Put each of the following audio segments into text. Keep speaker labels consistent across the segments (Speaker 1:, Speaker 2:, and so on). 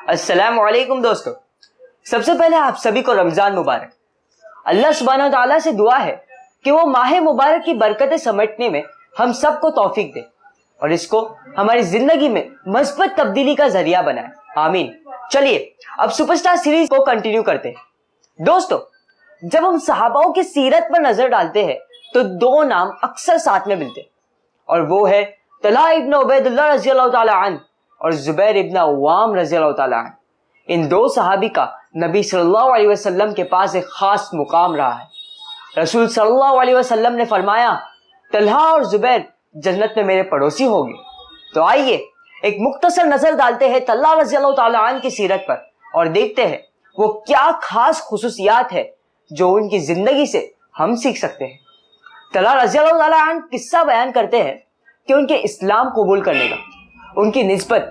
Speaker 1: السلام علیکم دوستو، سب سے پہلے آپ سبھی کو رمضان مبارک۔ اللہ سبحانہ و تعالیٰ سے دعا ہے کہ وہ ماہ مبارک کی برکتیں سمیٹنے میں ہم سب کو توفیق دے اور اس کو ہماری زندگی میں مثبت تبدیلی کا ذریعہ بنائے، آمین۔ چلیے اب سپر سٹار سیریز کو کنٹینیو کرتے ہیں۔ دوستو، جب ہم صحاباؤں کی سیرت پر نظر ڈالتے ہیں تو دو نام اکثر ساتھ میں ملتے ہیں، اور وہ ہے طلحہ ابن عبید اللہ رضی اللہ تعالیٰ عنہ اور زبیر ابن عوام رضی اللہ تعالیٰ عنہ۔ ان دو صحابی کا نبی صلی اللہ علیہ وسلم کے پاس ایک خاص مقام رہا ہے۔ رسول صلی اللہ علیہ وسلم نے فرمایا، طلحہ اور زبیر جنت میں میرے پڑوسی ہوں گے۔ تو آئیے ایک مختصر نظر ڈالتے ہیں طلحہ رضی اللہ تعالیٰ عنہ کی سیرت پر اور دیکھتے ہیں وہ کیا خاص خصوصیات ہے جو ان کی زندگی سے ہم سیکھ سکتے ہیں۔ طلحہ رضی اللہ تعالیٰ عنہ قصہ بیان کرتے ہیں کہ ان کے اسلام قبول کرنے کا ان کی نسبت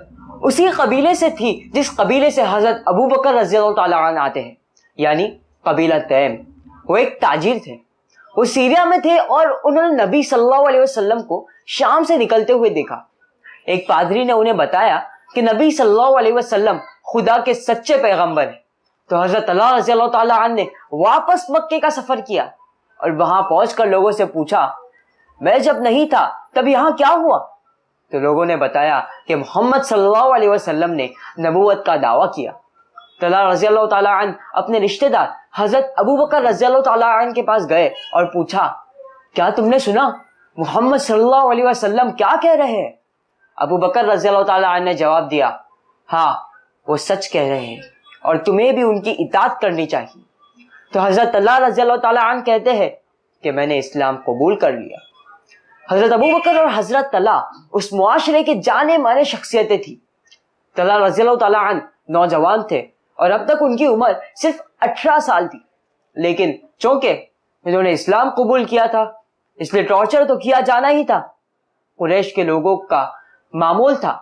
Speaker 1: اسی قبیلے سے تھی جس قبیلے سے حضرت ابو بکر رضی اللہ تعالیٰ عنہ آتے ہیں، یعنی قبیلہ تیم۔ وہ ایک تاجر تھے، وہ سیریا میں تھے اور انہوں نے نبی صلی اللہ علیہ وسلم کو شام سے نکلتے ہوئے دیکھا۔ ایک پادری نے انہیں بتایا کہ نبی صلی اللہ علیہ وسلم خدا کے سچے پیغمبر ہیں۔ تو حضرت طلحہ رضی اللہ تعالیٰ عنہ نے واپس مکے کا سفر کیا اور وہاں پہنچ کر لوگوں سے پوچھا، میں جب نہیں تھا تب یہاں کیا ہوا؟ تو لوگوں نے بتایا کہ محمد صلی اللہ علیہ وسلم نے نبوت کا دعویٰ کیا۔ طلحہ رضی اللہ تعالیٰ عنہ اپنے رشتہ دار حضرت ابو بکر رضی اللہ تعالیٰ عنہ کے پاس گئے اور پوچھا، کیا تم نے سنا محمد صلی اللہ علیہ وسلم کیا کہہ رہے ہیں؟ ابو بکر رضی اللہ تعالیٰ عنہ نے جواب دیا، ہاں وہ سچ کہہ رہے ہیں اور تمہیں بھی ان کی اطاعت کرنی چاہیے۔ تو حضرت طلحہ رضی اللہ تعالیٰ عنہ کہتے ہیں کہ میں نے اسلام قبول کر لیا۔ حضرت ابو بکر اور حضرت طلحہ اس معاشرے کے جانے مانے شخصیتیں تھیں۔ طلحہ رضی اللہ تعالیٰ عنہ نوجوان تھے اور اب تک ان کی عمر صرف 18 سال تھی، لیکن چونکہ انہوں نے اسلام قبول کیا تھا اس لیے ٹارچر تو کیا جانا ہی تھا۔ قریش کے لوگوں کا معمول تھا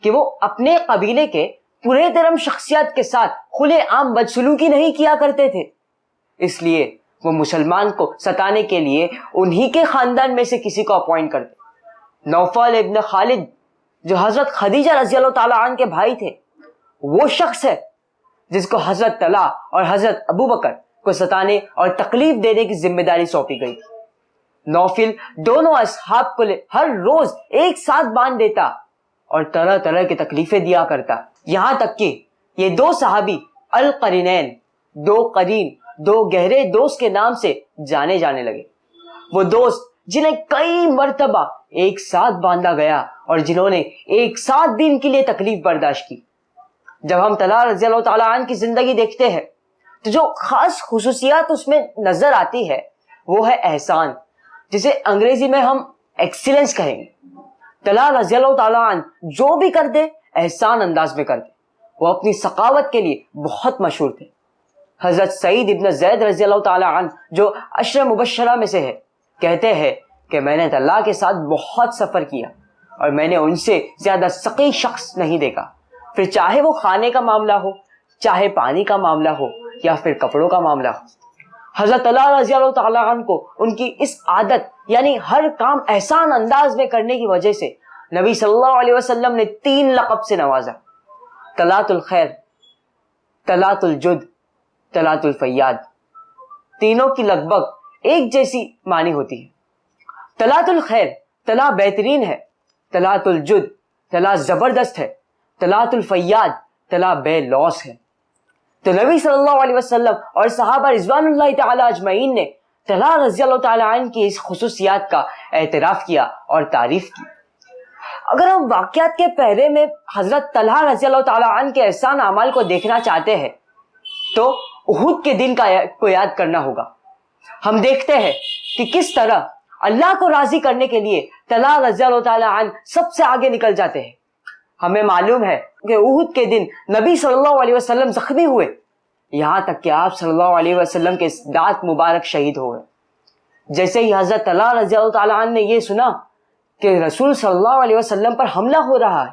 Speaker 1: کہ وہ اپنے قبیلے کے پورے درم شخصیت کے ساتھ کھلے عام بدسلوکی نہیں کیا کرتے تھے، اس لیے وہ مسلمان کو ستانے کے لیے انہی کے خاندان میں سے کسی کو اپوائنٹ کرتے۔ نوفل ابن خالد جو حضرت خدیجہ رضی اللہ تعالیٰ عنہ کے بھائی تھے، وہ شخص ہے جس کو حضرت طلحہ اور حضرت ابو بکر کو ستانے اور تکلیف دینے کی ذمہ داری سونپی گئی تھی۔ نوفل دونوں اصحاب کو ہر روز ایک ساتھ باندھ دیتا اور طرح طرح کی تکلیفیں دیا کرتا، یہاں تک کہ یہ دو صحابی القرینین، دو قرین، دو گہرے دوست کے نام سے جانے جانے لگے۔ وہ دوست جنہیں کئی مرتبہ ایک ساتھ باندھا گیا اور جنہوں نے ایک ساتھ بھی ان کے لیے تکلیف برداشت کی۔ جب ہم طلحہ رضی اللہ تعالیٰ عنہ کی زندگی دیکھتے ہیں تو جو خاص خصوصیات اس میں نظر آتی ہے وہ ہے احسان، جسے انگریزی میں ہم ایکسیلنس کہیں گے۔ طلحہ رضی اللہ تعالیٰ عنہ جو بھی کرتے احسان انداز میں کرتے۔ وہ اپنی سخاوت کے لیے بہت مشہور تھے۔ حضرت سعید ابن زید رضی اللہ تعالیٰ عنہ جو عشر مبشرہ میں سے ہے، کہتے ہیں کہ میں نے طلحہ کے ساتھ بہت سفر کیا اور میں نے ان سے زیادہ سخی شخص نہیں دیکھا، پھر چاہے وہ کھانے کا معاملہ ہو، چاہے پانی کا معاملہ ہو یا پھر کپڑوں کا معاملہ ہو۔ حضرت طلحہ رضی اللہ تعالیٰ عنہ کو ان کی اس عادت یعنی ہر کام احسان انداز میں کرنے کی وجہ سے نبی صلی اللہ علیہ وسلم نے 3 لقب سے نوازا: طلحۃ الخیر، طلحۃ الجد، طلحۃ الفیاد۔ تینوں کی لگ بھگ ایک جیسی معنی ہوتی ہے۔ طلحۃ الخیر، طلحہ بہترین ہے، طلحۃ الجد، طلحہ زبردست ہے، طلحۃ الفیاد، طلحہ بے لوث ہے۔ تو نبی صلی اللہ علیہ وسلم اور صحابہ رضوان اللہ تعالی اجمعین نے طلحہ رضی اللہ تعالیٰ عنہ کی اس خصوصیات کا اعتراف کیا اور تعریف کی۔ اگر ہم واقعات کے پہرے میں حضرت طلحہ رضی اللہ تعالیٰ عنہ کے احسان اعمال کو دیکھنا چاہتے ہیں تو احد کے دن کو یاد کرنا ہوگا۔ ہم دیکھتے ہیں کہ کس طرح اللہ کو راضی کرنے کے لیے طلحہ رضی اللہ تعالیٰ عنہ سب سے آگے نکل جاتے ہیں۔ ہمیں معلوم ہے کہ احد کے دن نبی صلی اللہ علیہ وسلم زخمی ہوئے، یہاں تک کہ آپ صلی اللہ علیہ وسلم کے دانت مبارک شہید ہوئے۔ جیسے ہی حضرت طلحہ رضی اللہ تعالیٰ عنہ نے یہ سنا کہ رسول صلی اللہ علیہ وسلم پر حملہ ہو رہا ہے،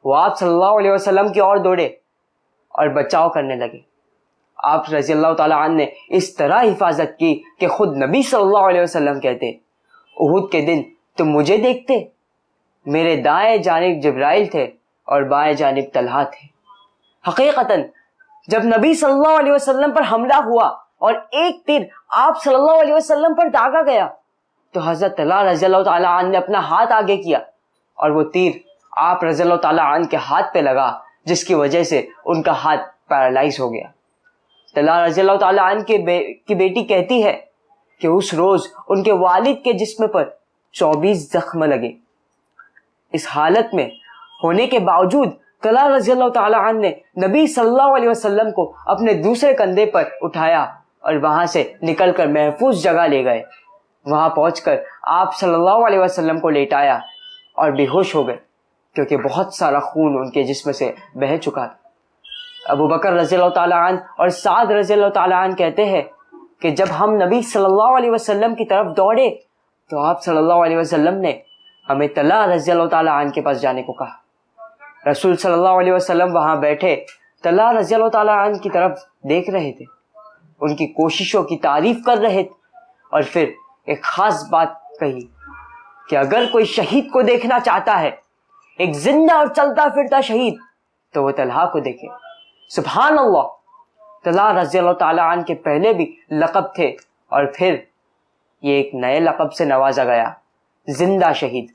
Speaker 1: وہ آپ صلی اللہ علیہ وسلم کی اور دوڑے اور بچاؤ کرنے لگے۔ آپ رضی اللہ تعالیٰ عنہ نے اس طرح حفاظت کی کہ خود نبی صلی اللہ علیہ وسلم کہتے احد کے دن تم مجھے دیکھتے، میرے دائیں جانب جبرائیل تھے اور بائیں جانب طلحہ تھے۔ حقیقتاً جب نبی صلی اللہ علیہ وسلم پر حملہ ہوا اور ایک تیر آپ صلی اللہ علیہ وسلم پر داغا گیا تو حضرت طلحہ رضی اللہ تعالیٰ عنہ نے اپنا ہاتھ آگے کیا اور وہ تیر آپ رضی اللہ تعالیٰ عنہ کے ہاتھ پہ لگا، جس کی وجہ سے ان کا ہاتھ پیرالائز ہو گیا۔ طلحہ رضی اللہ تعالیٰ عنہ کی بیٹی کہتی ہے کہ اس روز ان کے والد کے جسم پر 24 زخم لگے۔ اس حالت میں ہونے کے باوجود طلحہ رضی اللہ تعالیٰ عنہ نے نبی صلی اللہ علیہ وسلم کو اپنے دوسرے کندھے پر اٹھایا اور وہاں سے نکل کر محفوظ جگہ لے گئے۔ وہاں پہنچ کر آپ صلی اللہ علیہ وسلم کو لیٹایا اور بے ہوش ہو گئے کیونکہ بہت سارا خون ان کے جسم سے بہہ چکا تھا۔ ابو بکر رضی اللہ تعالیٰ عنہ اور سعد رضی اللہ تعالیٰ عنہ کہتے ہیں کہ جب ہم نبی صلی اللہ علیہ وسلم کی طرف دوڑے تو آپ صلی اللہ علیہ وسلم نے ہمیں طلحہ رضی اللہ تعالیٰ عنہ کے پاس جانے کو کہا۔ رسول صلی اللہ علیہ وسلم وہاں بیٹھے طلحہ رضی اللہ تعالیٰ عنہ کی طرف دیکھ رہے تھے، ان کی کوششوں کی تعریف کر رہے تھے، اور پھر ایک خاص بات کہی کہ اگر کوئی شہید کو دیکھنا چاہتا ہے، ایک زندہ اور چلتا پھرتا شہید، تو وہ طلحہ کو دیکھے۔ سبحان اللہ، طلحہ رضی اللہ تعالیٰ عنہ کے پہلے بھی لقب تھے اور پھر یہ ایک نئے لقب سے نوازا گیا، زندہ شہید۔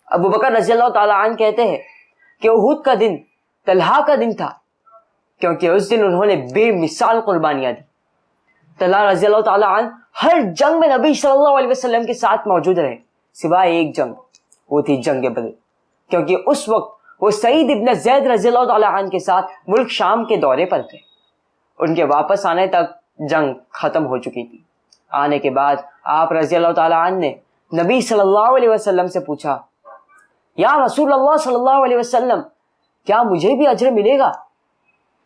Speaker 1: ابو بکر رضی اللہ تعالیٰ عنہ کہتے ہیں کہ احد کا دن طلحہ کا دن تھا کیونکہ اس دن انہوں نے بے مثال قربانیاں دی۔ طلحہ رضی اللہ تعالیٰ عنہ ہر جنگ میں نبی صلی اللہ علیہ وسلم کے ساتھ موجود رہے سوائے ایک جنگ، وہ تھی جنگ بدر، کیونکہ اس وقت وہ سعید ابن زید رضی اللہ تعالیٰ عنہ کے ساتھ ملک شام کے دورے پر تھے۔ ان کے واپس آنے تک جنگ ختم ہو چکی تھی۔ آنے کے بعد آپ رضی اللہ تعالیٰ عنہ نے نبی صلی اللہ علیہ وسلم سے پوچھا، یا رسول اللہ صلی اللہ علیہ وسلم، کیا مجھے بھی اجر ملے گا؟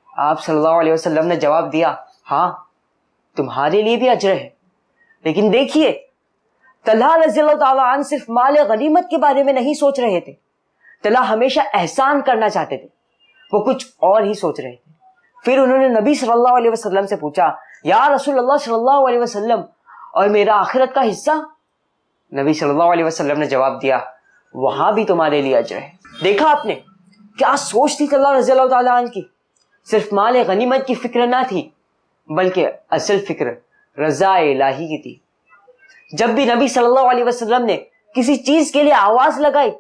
Speaker 1: آپ صلی اللہ علیہ وسلم نے جواب دیا، ہاں تمہارے لیے بھی اجر ہے۔ لیکن دیکھیے، طلحہ رضی اللہ تعالیٰ عنہ صرف مال غنیمت کے بارے میں نہیں سوچ رہے تھے، طلحہ ہمیشہ احسان کرنا چاہتے تھے، وہ کچھ اور ہی سوچ رہے تھے۔ پھر انہوں نے نبی صلی اللہ علیہ وسلم سے پوچھا، یا رسول اللہ صلی اللہ علیہ وسلم، اور میرا آخرت کا حصہ؟ نبی صلی اللہ علیہ وسلم نے جواب دیا، وہاں بھی تمہارے لیے اجر ہے۔ دیکھا آپ نے کیا سوچ تھی طلحہ رضی اللہ تعالیٰ عنہ کی؟ صرف مال غنیمت کی فکر نہ تھی، بلکہ اصل فکر رضا الہی کی تھی۔ جب بھی نبی صلی اللہ علیہ وسلم نے کسی چیز کے لیے آواز لگائی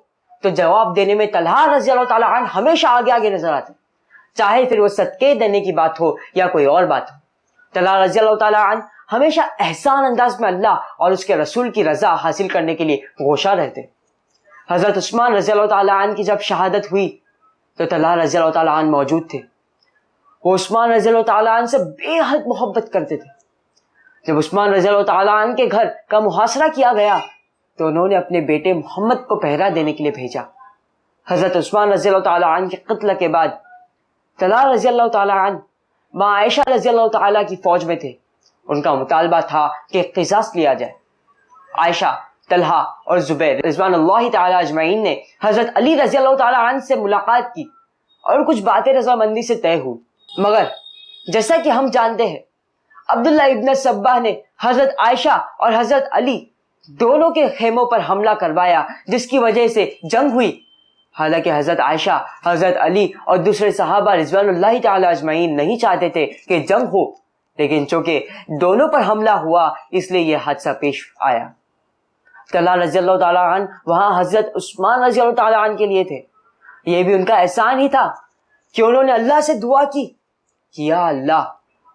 Speaker 1: تو جواب دینے میں طلحہ رضی اللہ تعالیٰ عنہ ہمیشہ آگے آگے نظر آتے، چاہے پھر وہ صدقے دینے کی بات ہو یا کوئی اور بات ہو۔ طلحہ رضی اللہ تعالیٰ عنہ ہمیشہ احسان انداز میں اللہ اور اس کے رسول کی رضا حاصل کرنے کے لیے گوشہ رہتے۔ حضرت عثمان رضی اللہ تعالیٰ عنہ کی جب شہادت ہوئی تو طلحہ رضی اللہ تعالیٰ عنہ موجود تھے۔ وہ عثمان رضی اللہ تعالیٰ عنہ سے بے حد محبت کرتے تھے۔ جب عثمان رضی اللہ تعالیٰ عنہ کے گھر کا محاصرہ کیا گیا تو انہوں نے اپنے بیٹے محمد کو پہرا دینے کے لیے بھیجا۔ حضرت عثمان رضی اللہ تعالیٰ عنہ کے قتل کے بعد طلحہ رضی اللہ تعالیٰ عنہ ماں عائشہ رضی اللہ تعالیٰ کی فوج میں تھے۔ ان کا مطالبہ تھا کہ قصاص لیا جائے۔ عائشہ، طلحہ اور زبیر رضوان اللہ تعالیٰ اجمعین نے حضرت علی رضی اللہ تعالیٰ عنہ سے ملاقات کی اور کچھ باتیں رضامندی سے طے ہوئی، مگر جیسا کہ ہم جانتے ہیں عبداللہ ابن سبہ نے حضرت عائشہ اور حضرت علی دونوں کے خیموں پر حملہ کروایا، جس کی وجہ سے جنگ ہوئی۔ حالانکہ حضرت عائشہ، حضرت علی اور دوسرے صحابہ رضوان اللہ تعالیٰ اجمعین نہیں چاہتے تھے کہ جنگ ہو، لیکن چونکہ دونوں پر حملہ ہوا اس لیے یہ حادثہ پیش آیا۔ طلحہ رضی اللہ تعالیٰ عنہ وہاں حضرت عثمان رضی اللہ تعالیٰ عنہ کے لیے تھے۔ یہ بھی ان کا احسان ہی تھا کہ انہوں نے اللہ سے دعا کی کہ یا اللہ،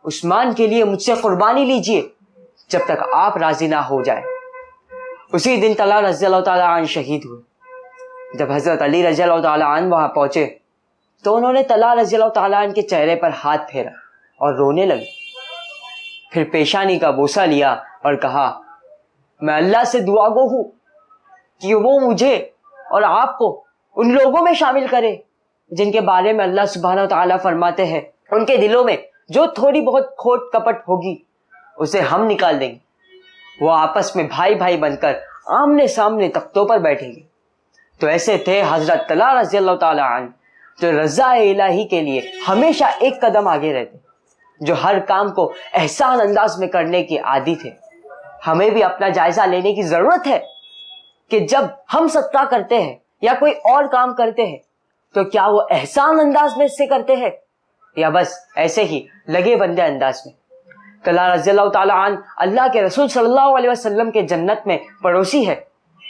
Speaker 1: عثمان کے لیے مجھ سے قربانی لیجئے جب تک آپ راضی نہ ہو جائے۔ اسی دن طلحہ رضی اللہ تعالیٰ عنہ شہید ہوئے۔ جب حضرت علی رضی اللہ تعالیٰ عنہ وہاں پہنچے تو انہوں نے طلحہ رضی اللہ تعالیٰ عنہ کے چہرے پر ہاتھ پھیرا اور رونے لگے، پھر پیشانی کا بوسہ لیا اور کہا، میں اللہ سے دعا گو ہوں کہ وہ مجھے اور آپ کو ان لوگوں میں شامل کرے جن کے بارے میں اللہ سبحانہ وتعالیٰ فرماتے ہیں، ان کے دلوں میں جو تھوڑی بہت کھوٹ کپٹ ہوگی اسے ہم نکال دیں گے، وہ آپس میں بھائی بھائی بن کر آمنے سامنے تختوں پر بیٹھیں گے۔ تو ایسے تھے حضرت طلحہ رضی اللہ تعالیٰ عنہ جو رضا الہی کے لیے ہمیشہ ایک قدم آگے رہتے۔ جو ہر کام کو احسان انداز میں کرنے کی عادی تھے. ہمیں بھی اپنا جائزہ لینے کی ضرورت ہے کہ جب ہم صدقہ کرتے ہیں یا کوئی اور کام کرتے ہیں تو کیا وہ احسان انداز میں اس سے کرتے ہیں یا بس ایسے ہی لگے بندے انداز میں. طلحہ رضی اللہ تعالیٰ عنہ اللہ کے رسول صلی اللہ علیہ وسلم کے جنت میں پڑوسی ہے.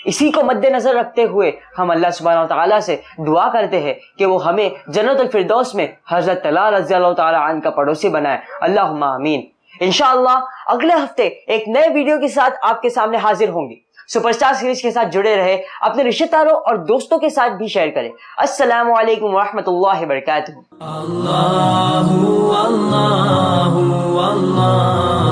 Speaker 1: اسی کو مد نظر رکھتے ہوئے ہم اللہ سبحانہ وتعالیٰ سے دعا کرتے ہیں کہ وہ ہمیں جنت الفردوس میں حضرت طلحہ رضی اللہ تعالیٰ عنہ کا پڑوسی بنائے. اللہم آمین. انشاءاللہ اگلے ہفتے ایک نئے ویڈیو کے ساتھ آپ کے سامنے حاضر ہوں گی. سپر سٹار سیریز کے ساتھ جڑے رہے, اپنے رشتہ داروں اور دوستوں کے ساتھ بھی شیئر کریں. السلام علیکم ورحمۃ اللہ وبرکاتہ.
Speaker 2: اللہ اللہ اللہ